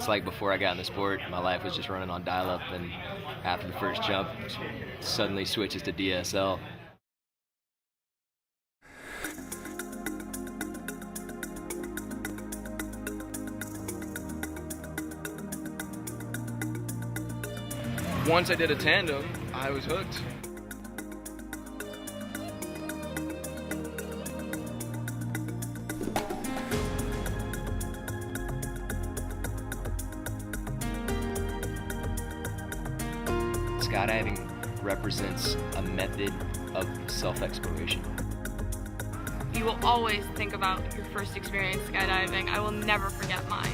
It's like before I got in the sport, my life was just running on dial-up, and after the first jump, suddenly switches to DSL. Once I did a tandem, I was hooked. Skydiving represents a method of self-exploration. You will always think about your first experience skydiving. I will never forget mine.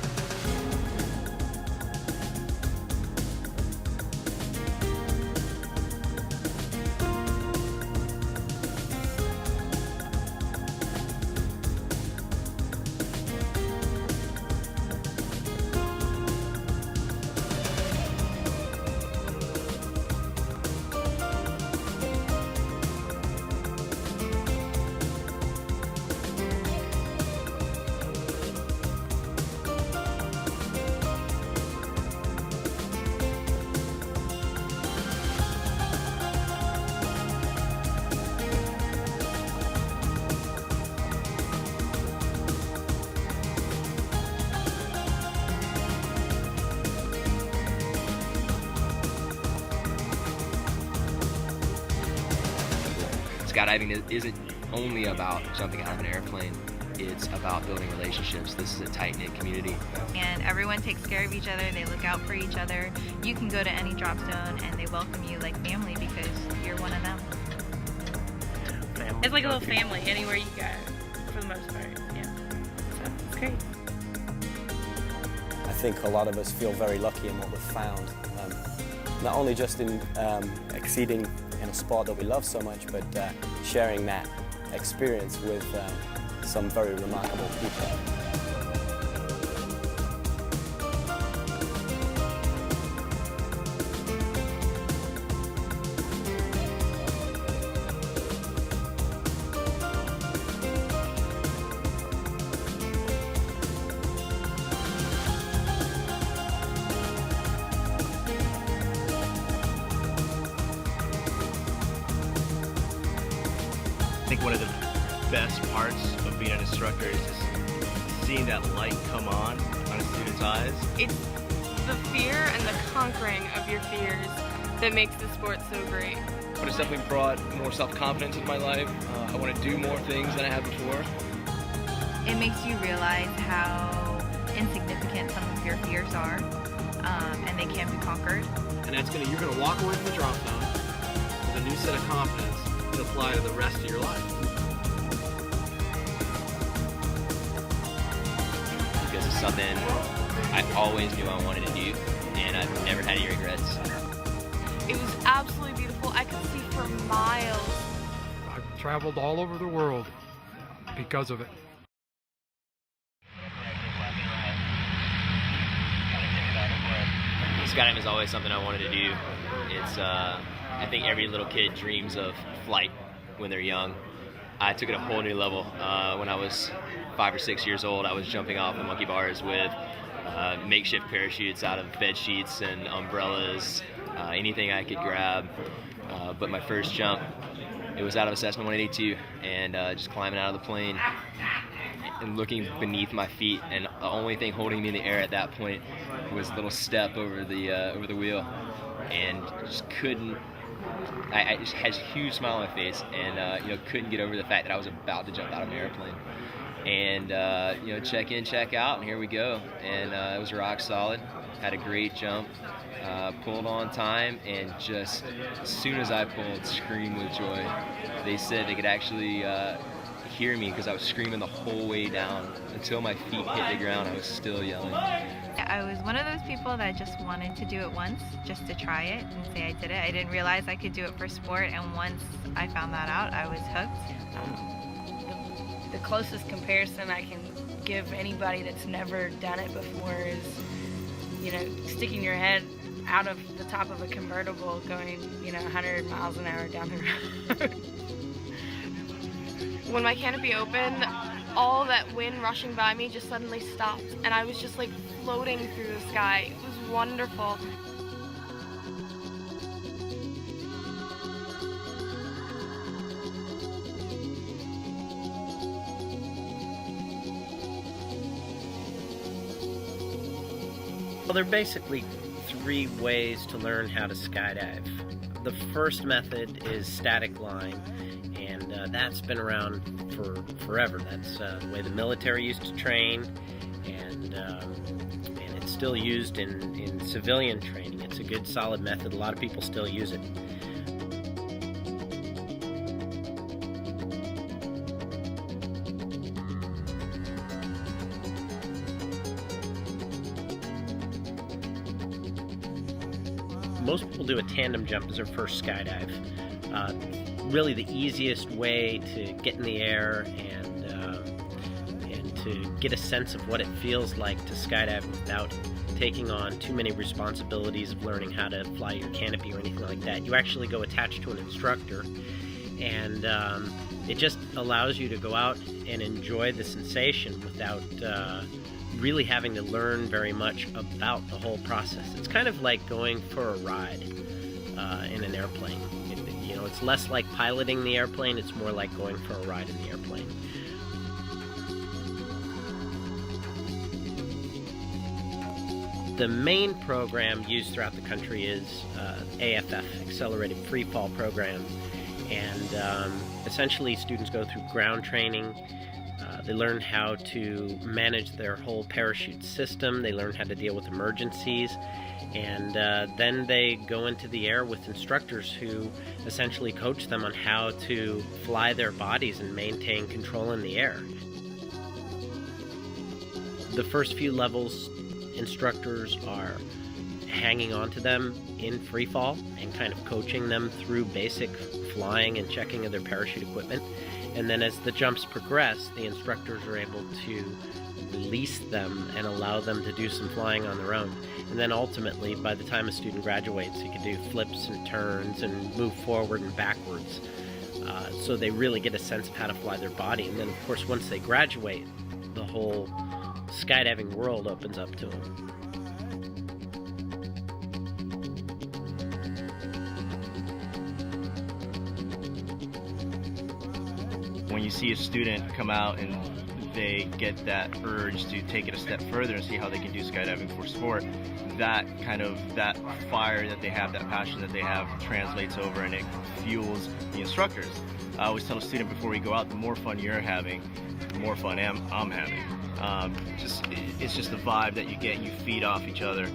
Skydiving isn't only about jumping out of an airplane, it's about building relationships. This is a tight-knit community. And everyone takes care of each other, they look out for each other. You can go to any drop zone and they welcome you like family because you're one of them. It's like a little family anywhere you go, for the most part, yeah. So, it's great. I think a lot of us feel very lucky in what we've found. Not only just in exceeding in a sport that we love so much, but sharing that experience with some very remarkable people. I think one of the best parts of being an instructor is just seeing that light come on a student's eyes. It's the fear and the conquering of your fears that makes the sport so great. But it's definitely brought more self-confidence into my life. I want to do more things than I had before. It makes you realize how insignificant some of your fears are, and they can be conquered. And you're gonna walk away from the drop zone with a new set of confidence to apply to the rest of your life. Because it's something I always knew I wanted to do, and I've never had any regrets. It was absolutely beautiful. I could see for miles. I've traveled all over the world because of it. Skydiving is always something I wanted to do. It's, I think every little kid dreams of flight when they're young. I took it a whole new level. When I was 5 or 6 years old, I was jumping off the monkey bars with makeshift parachutes out of bed sheets and umbrellas, anything I could grab. But my first jump, it was out of a Cessna 182, and just climbing out of the plane and looking beneath my feet, and the only thing holding me in the air at that point was a little step over the wheel, and just couldn't. I just had a huge smile on my face, and couldn't get over the fact that I was about to jump out of an airplane. And check in, check out, and here we go. And it was rock solid. Had a great jump, pulled on time, and just as soon as I pulled, screamed with joy. They said they could actually hear me because I was screaming the whole way down. Until my feet hit the ground, I was still yelling. I was one of those people that just wanted to do it once, just to try it and say I did it. I didn't realize I could do it for sport, and once I found that out, I was hooked. The closest comparison I can give anybody that's never done it before is, sticking your head out of the top of a convertible going, 100 miles an hour down the road. When my canopy opened, all that wind rushing by me just suddenly stopped, and I was just like floating through the sky. It was wonderful. Well, there are basically 3 ways to learn how to skydive. The first method is static line, and that's been around for forever. That's the way the military used to train, and it's still used in civilian training. It's a good, solid method. A lot of people still use it. Most people do a tandem jump as their first skydive. Really the easiest way to get in the air and to get a sense of what it feels like to skydive without taking on too many responsibilities of learning how to fly your canopy or anything like that. You actually go attached to an instructor, and it just allows you to go out and enjoy the sensation without really having to learn very much about the whole process. It's kind of like going for a ride in an airplane. It's less like piloting the airplane, it's more like going for a ride in the airplane. The main program used throughout the country is AFF, Accelerated Free Fall Program, and essentially students go through ground training. They learn how to manage their whole parachute system. They learn how to deal with emergencies. And then they go into the air with instructors who essentially coach them on how to fly their bodies and maintain control in the air. The first few levels, instructors are hanging on to them in free fall and kind of coaching them through basic flying and checking of their parachute equipment. And then as the jumps progress, the instructors are able to release them and allow them to do some flying on their own. And then ultimately, by the time a student graduates, he can do flips and turns and move forward and backwards. So they really get a sense of how to fly their body. And then, of course, once they graduate, the whole skydiving world opens up to them. When you see a student come out and they get that urge to take it a step further and see how they can do skydiving for sport, that fire that they have, that passion that they have translates over and it fuels the instructors. I always tell a student before we go out, the more fun you're having, the more fun I'm having. It's just the vibe that you get, you feed off each other.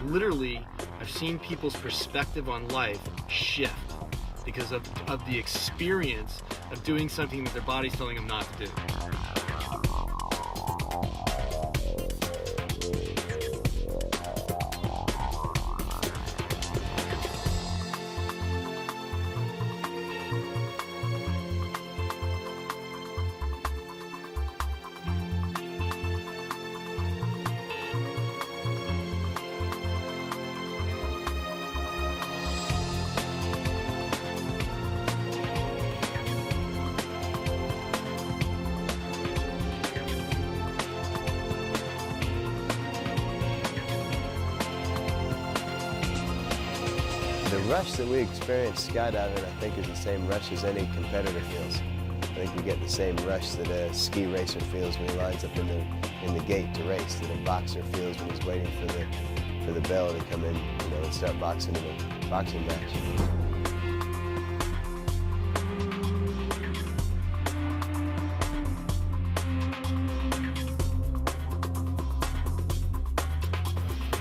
Literally, I've seen people's perspective on life shift because of the experience of doing something that their body's telling them not to do. The rush that we experience skydiving, I think, is the same rush as any competitor feels. I think we get the same rush that a ski racer feels when he lines up in the gate to race, that a boxer feels when he's waiting for the bell to come in, and start boxing in a boxing match.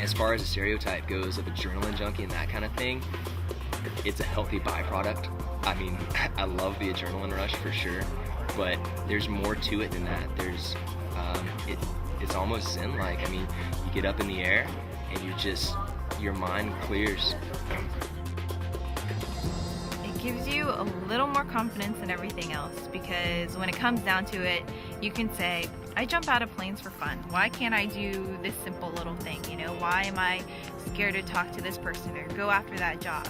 As far as the stereotype goes of adrenaline junkie and that kind of thing, it's a healthy byproduct. I mean, I love the adrenaline rush for sure, but there's more to it than that. It's almost zen-like. I mean, you get up in the air and your mind clears. It gives you a little more confidence in everything else, because when it comes down to it, you can say, I jump out of planes for fun. Why can't I do this simple little thing? Why am I scared to talk to this person or go after that job?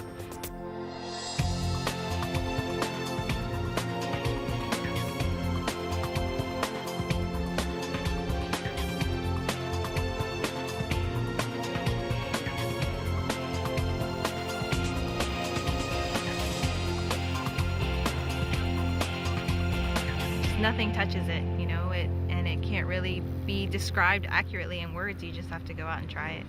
Nothing touches it, and it can't really be described accurately in words. You just have to go out and try it.